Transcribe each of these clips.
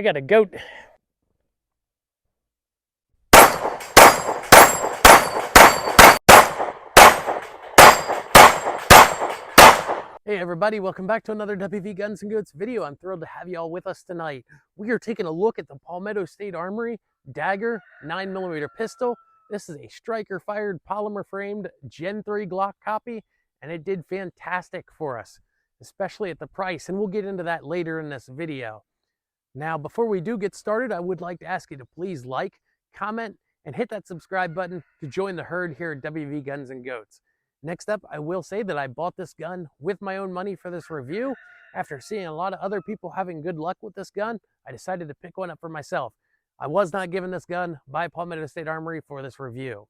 I got a goat. Hey everybody, welcome back to another WV Guns and Goats video. I'm thrilled to have you all with us tonight. We are taking a look at the Palmetto State Armory Dagger 9mm pistol. This is a striker-fired, polymer-framed Gen 3 Glock copy, and it did fantastic for us, especially at the price, and we'll get into that later in this video. Now, before we do get started, I would like to ask you to please like, comment, and hit that subscribe button to join the herd here at WV Guns and Goats. Next up, I will say that I bought this gun with my own money for this review. After seeing a lot of other people having good luck with this gun, I decided to pick one up for myself. I was not given this gun by Palmetto State Armory for this review.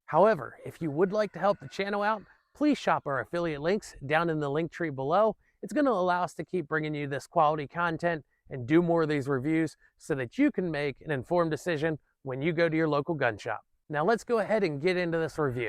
However, if you would like to help the channel out, please shop our affiliate links down in the link tree below. It's going to allow us to keep bringing you this quality content and do more of these reviews so that you can make an informed decision when you go to your local gun shop. Now let's go ahead and get into this review.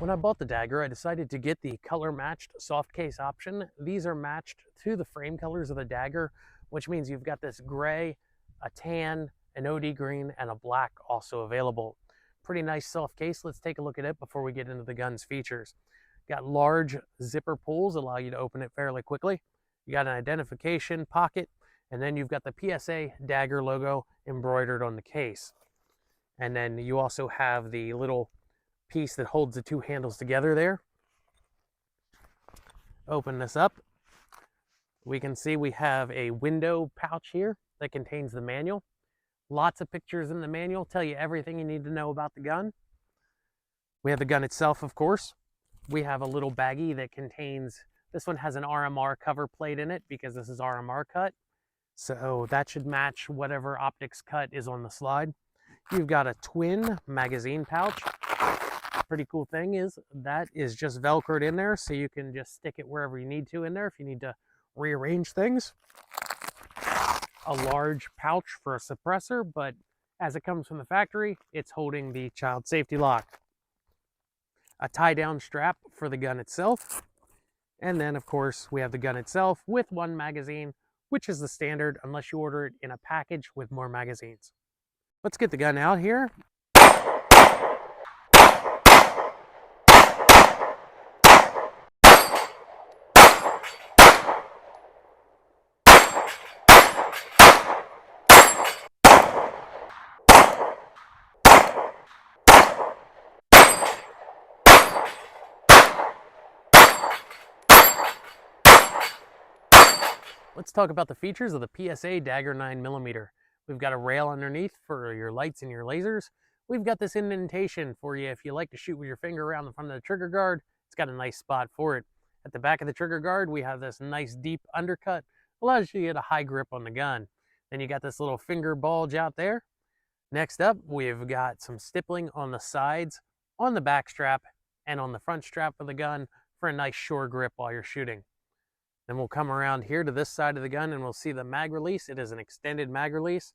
When I bought the Dagger, I decided to get the color-matched soft case option. These are matched to the frame colors of the Dagger, which means you've got this gray, a tan, an OD green, and a black also available. Pretty nice soft case. Let's take a look at it before we get into the gun's features. Got large zipper pulls, allow you to open it fairly quickly. You got an identification pocket, and then you've got the PSA Dagger logo embroidered on the case. And then you also have the little piece that holds the two handles together there. Open this up. We can see we have a window pouch here that contains the manual. Lots of pictures in the manual, tell you everything you need to know about the gun. We have the gun itself, of course. We have a little baggie that contains, this one has an RMR cover plate in it because this is RMR cut. So that should match whatever optics cut is on the slide. You've got a twin magazine pouch. Pretty cool thing is that is just velcroed in there, so you can just stick it wherever you need to in there if you need to rearrange things. A large pouch for a suppressor, but as it comes from the factory, it's holding the child safety lock. A tie-down strap for the gun itself. And then, of course, we have the gun itself with one magazine, which is the standard unless you order it in a package with more magazines. Let's get the gun out here. Let's talk about the features of the PSA Dagger 9mm. We've got a rail underneath for your lights and your lasers. We've got this indentation for you if you like to shoot with your finger around the front of the trigger guard. It's got a nice spot for it. At the back of the trigger guard, we have this nice deep undercut. Allows you to get a high grip on the gun. Then you got this little finger bulge out there. Next up, we've got some stippling on the sides, on the back strap, and on the front strap of the gun for a nice sure grip while you're shooting. Then we'll come around here to this side of the gun and we'll see the mag release. It is an extended mag release.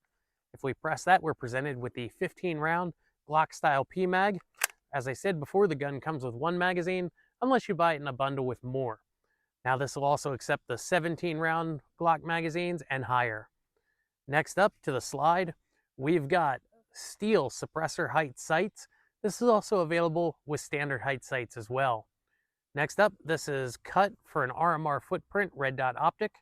If we press that, we're presented with the 15-round Glock style PMag. As I said before, the gun comes with one magazine unless you buy it in a bundle with more. Now this will also accept the 17-round Glock magazines and higher. Next up to the slide, we've got steel suppressor height sights. This is also available with standard height sights as well. Next up, this is cut for an RMR footprint red dot optic.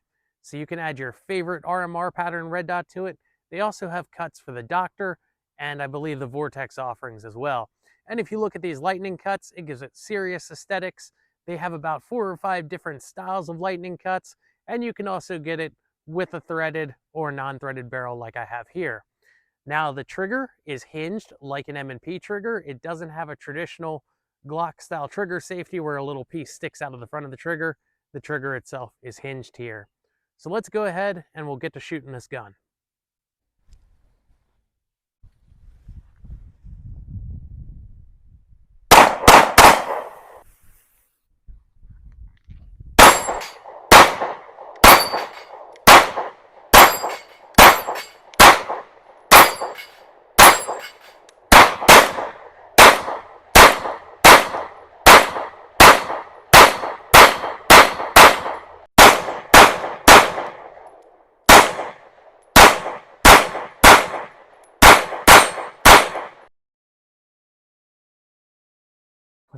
So you can add your favorite RMR pattern red dot to it. They also have cuts for the Doctor and I believe the Vortex offerings as well. And if you look at these lightning cuts, it gives it serious aesthetics. They have about 4 or 5 different styles of lightning cuts, and you can also get it with a threaded or non-threaded barrel like I have here. Now the trigger is hinged like an M&P trigger. It doesn't have a traditional Glock style trigger safety where a little piece sticks out of the front of the trigger. The trigger itself is hinged here. So let's go ahead and we'll get to shooting this gun.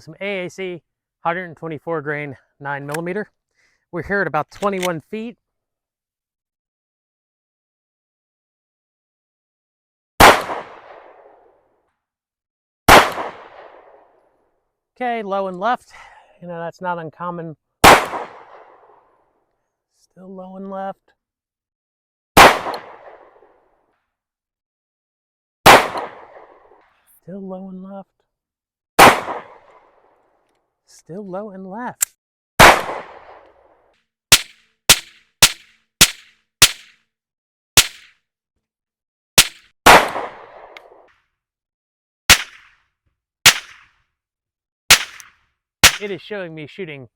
with some AAC 124 grain 9mm. We're here at about 21 feet. Okay, low and left. You know, that's not uncommon. Still low and left. Still low and left. Still low and left. It is showing me shooting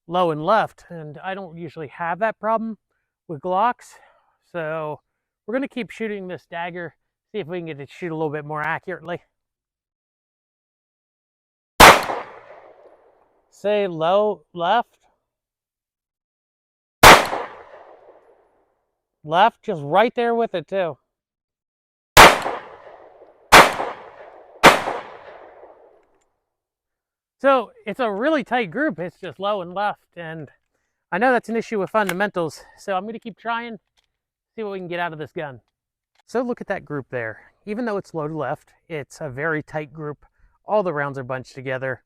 low and left, and I don't usually have that problem with Glocks. So we're going to keep shooting this dagger, see if we can get it to shoot a little bit more accurately. Say low left. Left, just right there with it too. So it's a really tight group. It's just low and left, and I know that's an issue with fundamentals, so I'm going to keep trying, see what we can get out of this gun. So look at that group there. Even though it's low to left, it's a very tight group. All the rounds are bunched together,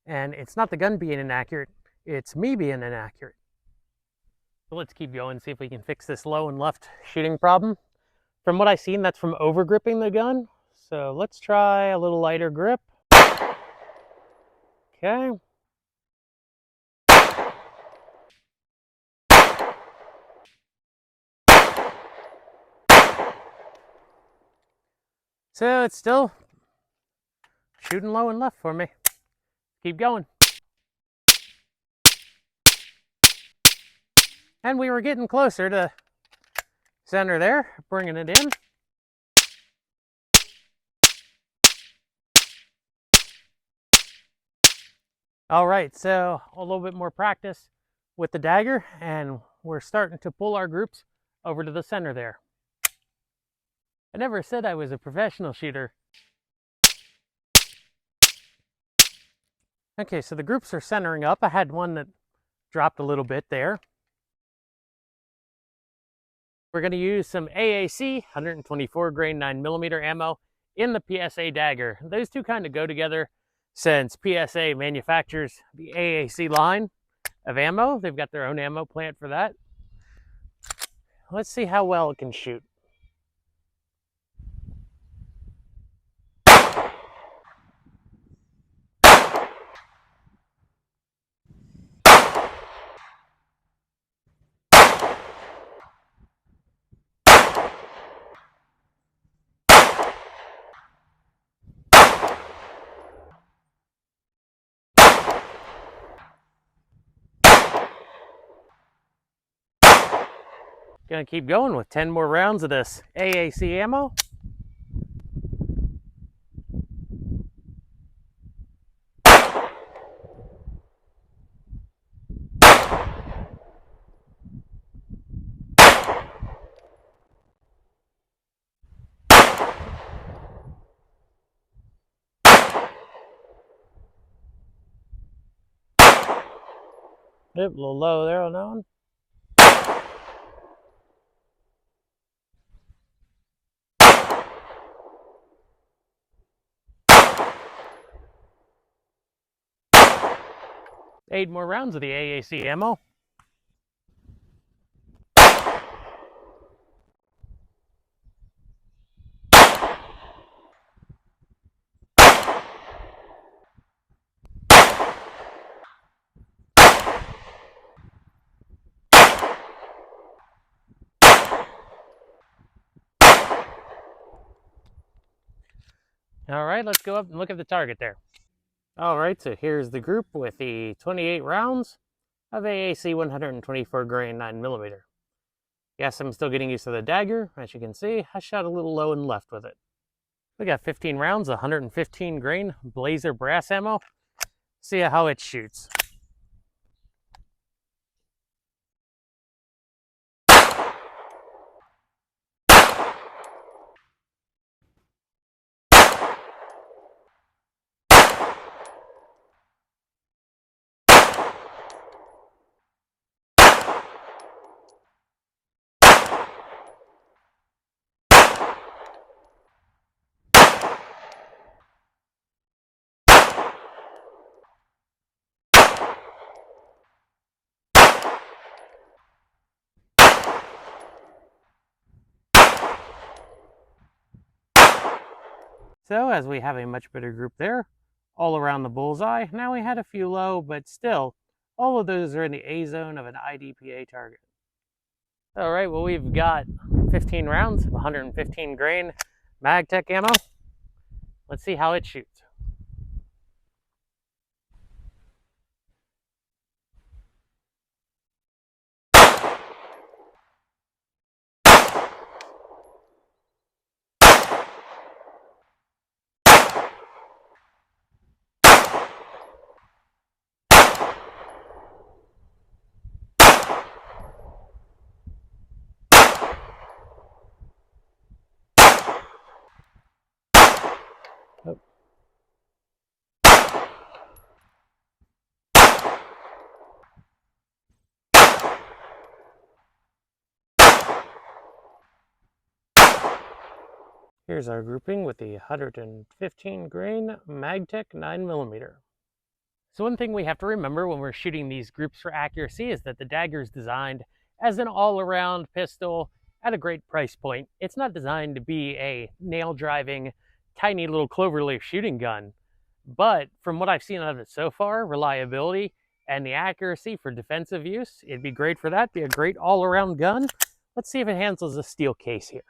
and it's not the gun being inaccurate, it's me being inaccurate. So let's keep going, see if we can fix this low and left shooting problem. From what I've seen, that's from over gripping the gun. So let's try a little lighter grip. Okay. So it's still shooting low and left for me. Keep going. And we were getting closer to center there, bringing it in. All right, so a little bit more practice with the dagger, and we're starting to pull our groups over to the center there. I never said I was a professional shooter. Okay, so the groups are centering up. I had one that dropped a little bit there. We're going to use some AAC 124 grain 9mm ammo in the PSA Dagger. Those two kind of go together since PSA manufactures the AAC line of ammo. They've got their own ammo plant for that. Let's see how well it can shoot. Gonna keep going with 10 more rounds of this AAC ammo. Yep, a little low there on that one. Eight more rounds of the AAC ammo. All right, let's go up and look at the target there. All right, so here's the group with the 28 rounds of AAC 124 grain 9mm. Yes, I'm still getting used to the dagger. As you can see, I shot a little low and left with it. We got 15 rounds, 115 grain Blazer brass ammo. See how it shoots. So as we have a much better group there, all around the bullseye, now we had a few low, but still, all of those are in the A zone of an IDPA target. All right, well, we've got 15 rounds of 115 grain MagTech ammo. Let's see how it shoots. Oh. Here's our grouping with the 115 grain MagTech 9mm. So one thing we have to remember when we're shooting these groups for accuracy is that the Dagger is designed as an all-around pistol at a great price point. It's not designed to be a nail-driving, tiny little cloverleaf shooting gun. But from what I've seen out of it so far, reliability and the accuracy for defensive use, it'd be great for that, be a great all-around gun. Let's see if it handles a steel case here.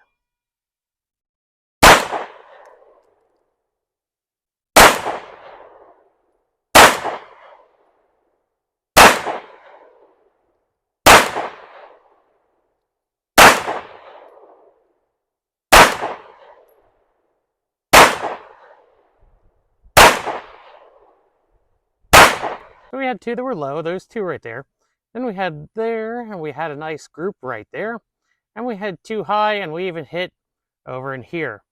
So we had two that were low, those two right there. Then we had there, and we had a nice group right there. And we had two high, and we even hit over in here.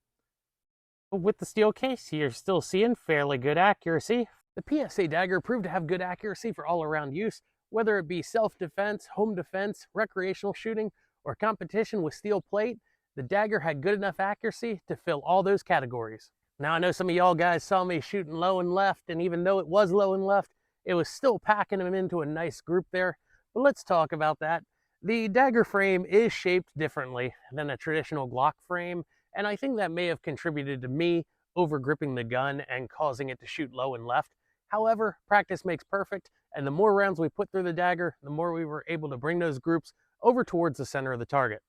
With the steel case, you're still seeing fairly good accuracy. The PSA Dagger proved to have good accuracy for all-around use, whether it be self-defense, home defense, recreational shooting, or competition with steel plate. The Dagger had good enough accuracy to fill all those categories. Now, I know some of y'all guys saw me shooting low and left, and even though it was low and left, it was still packing them into a nice group there. But let's talk about that. The Dagger frame is shaped differently than a traditional Glock frame, and I think that may have contributed to me over gripping the gun and causing it to shoot low and left. However, practice makes perfect, and the more rounds we put through the Dagger, the more we were able to bring those groups over towards the center of the target.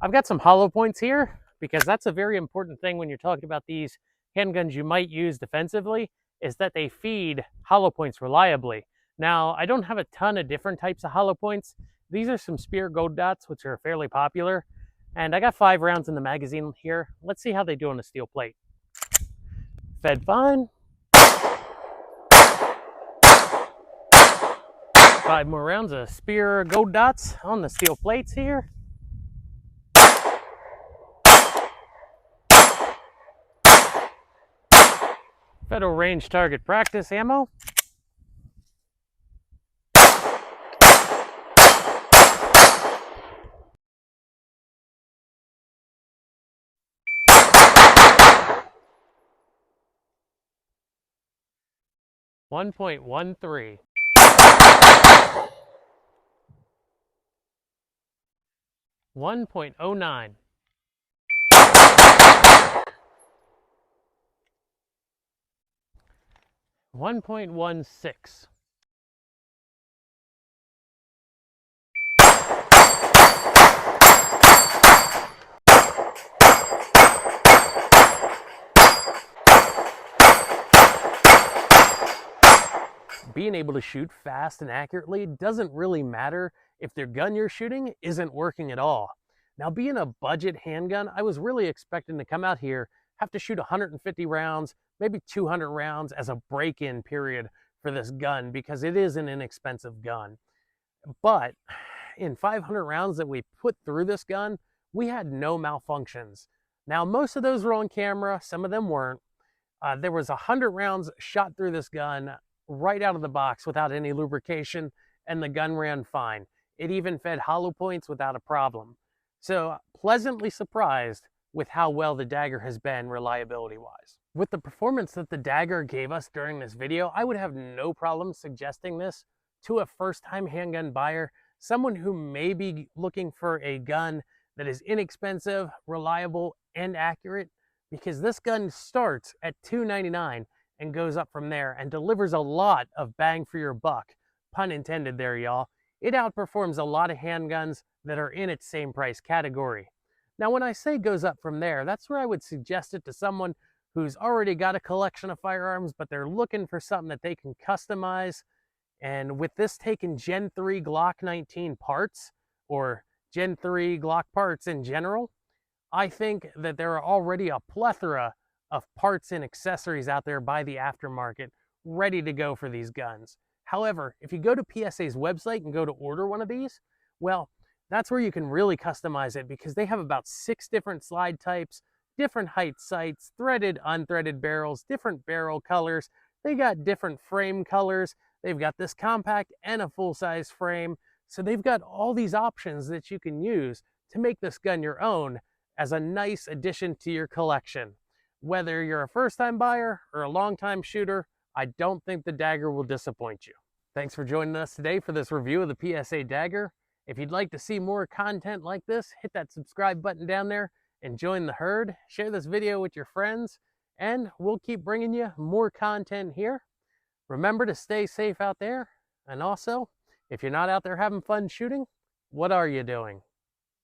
I've got some hollow points here because that's a very important thing when you're talking about these handguns you might use defensively, is that they feed hollow points reliably. Now, I don't have a ton of different types of hollow points. These are some Spear Gold Dots, which are fairly popular. And I got 5 rounds in the magazine here. Let's see how they do on a steel plate. Fed fine. 5 more rounds of Spear Gold Dots on the steel plates here. Federal Range Target Practice ammo. .13. 1.09. 1.16. Being able to shoot fast and accurately doesn't really matter if the gun you're shooting isn't working at all. Now, being a budget handgun, I was really expecting to come out here, have to shoot 150 rounds, maybe 200 rounds as a break-in period for this gun because it is an inexpensive gun. But in 500 rounds that we put through this gun, we had no malfunctions. Now, most of those were on camera, some of them weren't. There was 100 rounds shot through this gun right out of the box without any lubrication, and the gun ran fine. It even fed hollow points without a problem. So pleasantly surprised with how well the Dagger has been reliability-wise. With the performance that the Dagger gave us during this video, I would have no problem suggesting this to a first-time handgun buyer, someone who may be looking for a gun that is inexpensive, reliable, and accurate, because this gun starts at $299 and goes up from there and delivers a lot of bang for your buck. Pun intended there, y'all. It outperforms a lot of handguns that are in its same price category. Now, when I say goes up from there, that's where I would suggest it to someone who's already got a collection of firearms, but they're looking for something that they can customize. And with this taking Gen 3 Glock 19 parts, or Gen 3 Glock parts in general, I think that there are already a plethora of parts and accessories out there by the aftermarket ready to go for these guns. However, if you go to PSA's website and go to order one of these, well, that's where you can really customize it, because they have about 6 different slide types, different height sights, threaded, unthreaded barrels, different barrel colors. They got different frame colors. They've got this compact and a full-size frame. So they've got all these options that you can use to make this gun your own as a nice addition to your collection. Whether you're a first-time buyer or a long-time shooter, I don't think the Dagger will disappoint you. Thanks for joining us today for this review of the PSA Dagger. If you'd like to see more content like this, hit that subscribe button down there and join the herd. Share this video with your friends, and we'll keep bringing you more content here. Remember to stay safe out there, and also, if you're not out there having fun shooting, what are you doing?